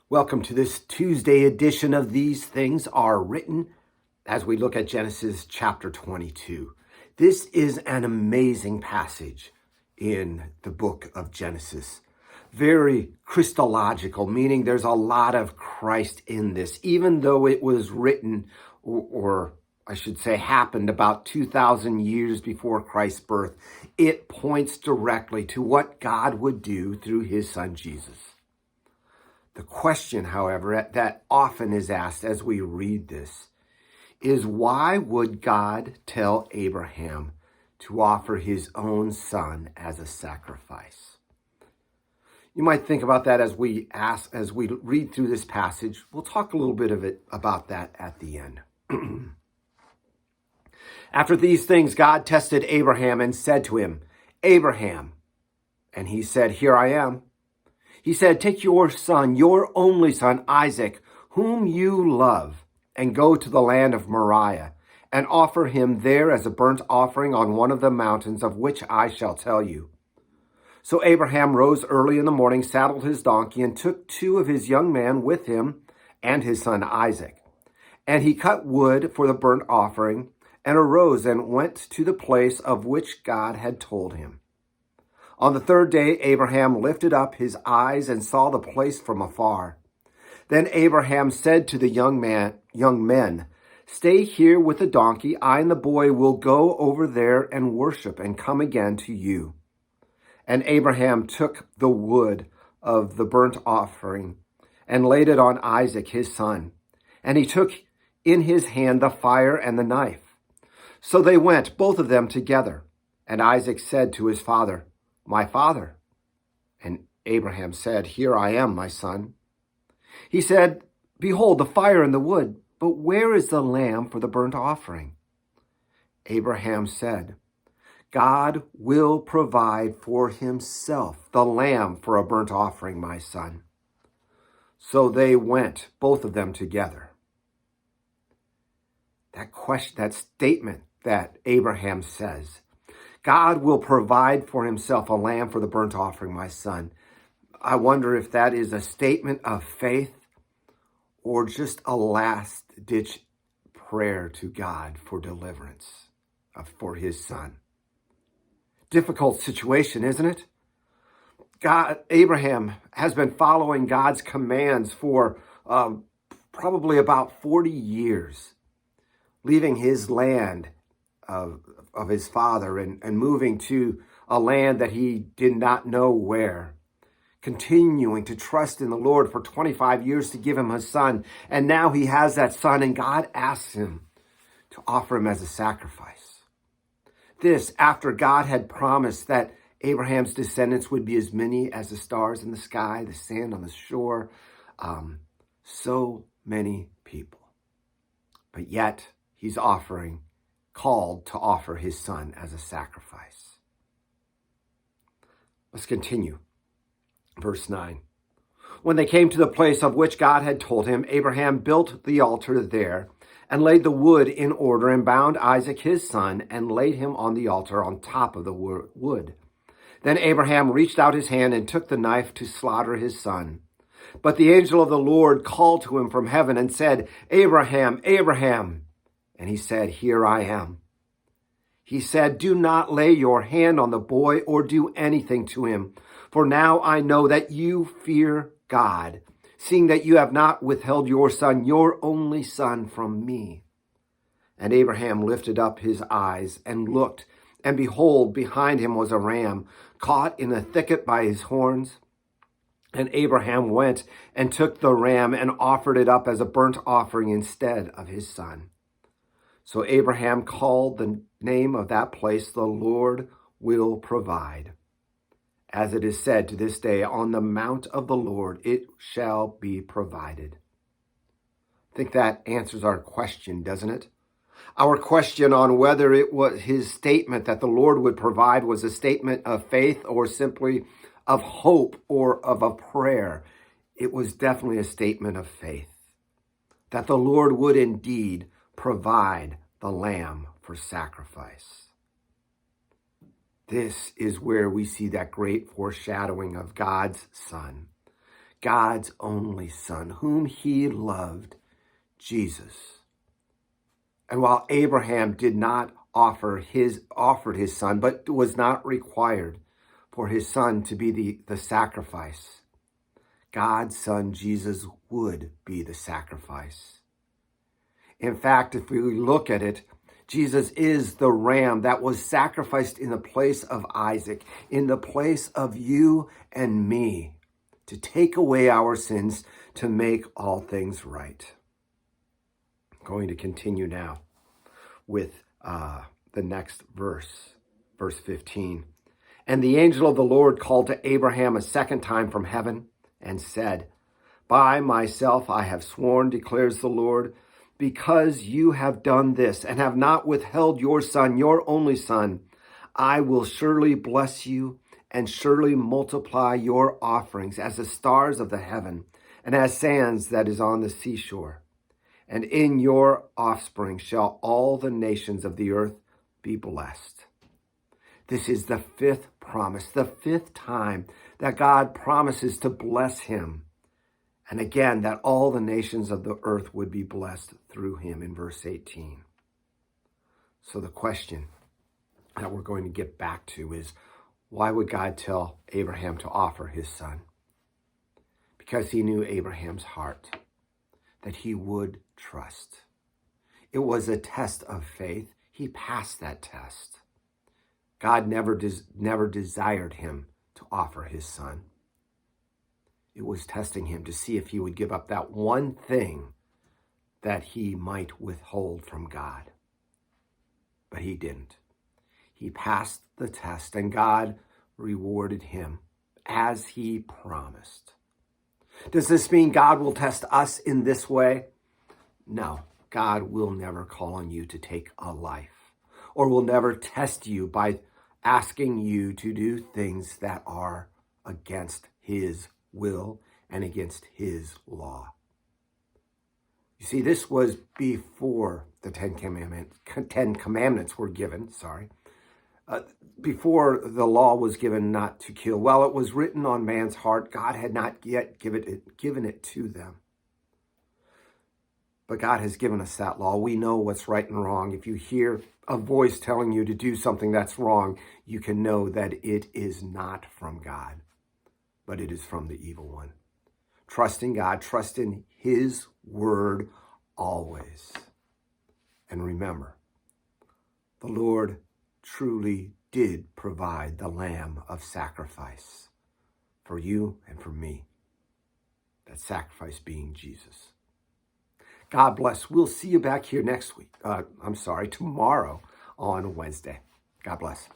Welcome to this Tuesday edition of These Things Are Written as we look at Genesis chapter 22. This is an amazing passage in the book of Genesis. Very Christological, meaning there's a lot of Christ in this, even though it was written, or I should say happened about 2,000 years before Christ's birth. It points directly to what God would do through his son Jesus. The question, however, that often is asked as we read this is, why would God tell Abraham to offer his own son as a sacrifice? You might think about that as we read through this passage. We'll talk a little bit about that at the end. After these things, God tested Abraham and said to him, "Abraham." And he said, "Here I am." He said, "Take your son, your only son, Isaac, whom you love, and go to the land of Moriah, and offer him there as a burnt offering on one of the mountains of which I shall tell you." So Abraham rose early in the morning, saddled his donkey, and took two of his young men with him and his son Isaac. And he cut wood for the burnt offering, and arose and went to the place of which God had told him. On the third day, Abraham lifted up his eyes and saw the place from afar. Then Abraham said to the young men, "Stay here with the donkey. I and the boy will go over there and worship and come again to you." And Abraham took the wood of the burnt offering and laid it on Isaac, his son. And he took in his hand the fire and the knife. So they went, both of them together. And Isaac said to his father, "My father." And Abraham said, "Here I am, my son." He said, "Behold, the fire and the wood, but where is the lamb for the burnt offering?" Abraham said, "God will provide for himself the lamb for a burnt offering, my son." So they went, both of them together. That statement that Abraham says, "God will provide for himself a lamb for the burnt offering, my son." I wonder if that is a statement of faith or just a last-ditch prayer to God for deliverance for his son. Difficult situation, isn't it? Abraham has been following God's commands for probably about 40 years, leaving his land of his father and moving to a land that he did not know where, continuing to trust in the Lord for 25 years to give him a son. And now he has that son, and God asks him to offer him as a sacrifice. This after God had promised that Abraham's descendants would be as many as the stars in the sky, the sand on the shore, so many people. But yet he's called to offer his son as a sacrifice. Let's continue. Verse 9. When they came to the place of which God had told him, Abraham built the altar there and laid the wood in order and bound Isaac his son and laid him on the altar on top of the wood. Then Abraham reached out his hand and took the knife to slaughter his son. But the angel of the Lord called to him from heaven and said, "Abraham, Abraham." And he said, "Here I am." He said, "Do not lay your hand on the boy or do anything to him. For now I know that you fear God, seeing that you have not withheld your son, your only son, from me." And Abraham lifted up his eyes and looked, and behold, behind him was a ram caught in a thicket by his horns. And Abraham went and took the ram and offered it up as a burnt offering instead of his son. So Abraham called the name of that place, "The Lord will provide." As it is said to this day, "On the mount of the Lord it shall be provided." I think that answers our question, doesn't it? Our question on whether it was his statement that the Lord would provide was a statement of faith or simply of hope or of a prayer. It was definitely a statement of faith, that the Lord would indeed provide the lamb for sacrifice. This is where we see that great foreshadowing of God's Son. God's only Son, whom he loved, Jesus. And while Abraham did not offered his son, but was not required for his son to be the sacrifice, God's Son, Jesus, would be the sacrifice. In fact, if we look at it, Jesus is the ram that was sacrificed in the place of Isaac, in the place of you and me, to take away our sins, to make all things right. I'm going to continue now with the next verse, verse 15. And the angel of the Lord called to Abraham a second time from heaven and said, by myself I have sworn, declares the Lord, because you have done this and have not withheld your son, your only son, I will surely bless you and surely multiply your offerings as the stars of the heaven and as sands that is on the seashore. And in your offspring shall all the nations of the earth be blessed. This is the fifth promise, the fifth time that God promises to bless him. And again, that all the nations of the earth would be blessed through him in verse 18. So the question that we're going to get back to is, why would God tell Abraham to offer his son? Because he knew Abraham's heart, that he would trust. It was a test of faith. He passed that test. God never desired him to offer his son. It was testing him to see if he would give up that one thing that he might withhold from God. But he didn't. He passed the test, and God rewarded him as he promised. Does this mean God will test us in this way? No, God will never call on you to take a life, or will never test you by asking you to do things that are against his will and against his law. You see, this was before the Ten Commandments were given, before the law was given not to kill. While it was written on man's heart, God had not yet given it to them. But God has given us that law. We know what's right and wrong. If you hear a voice telling you to do something that's wrong, you can know that it is not from God, but it is from the evil one. Trust in God, trust in his word always. And remember, the Lord truly did provide the lamb of sacrifice for you and for me. That sacrifice being Jesus. God bless. We'll see you back here tomorrow on Wednesday. God bless.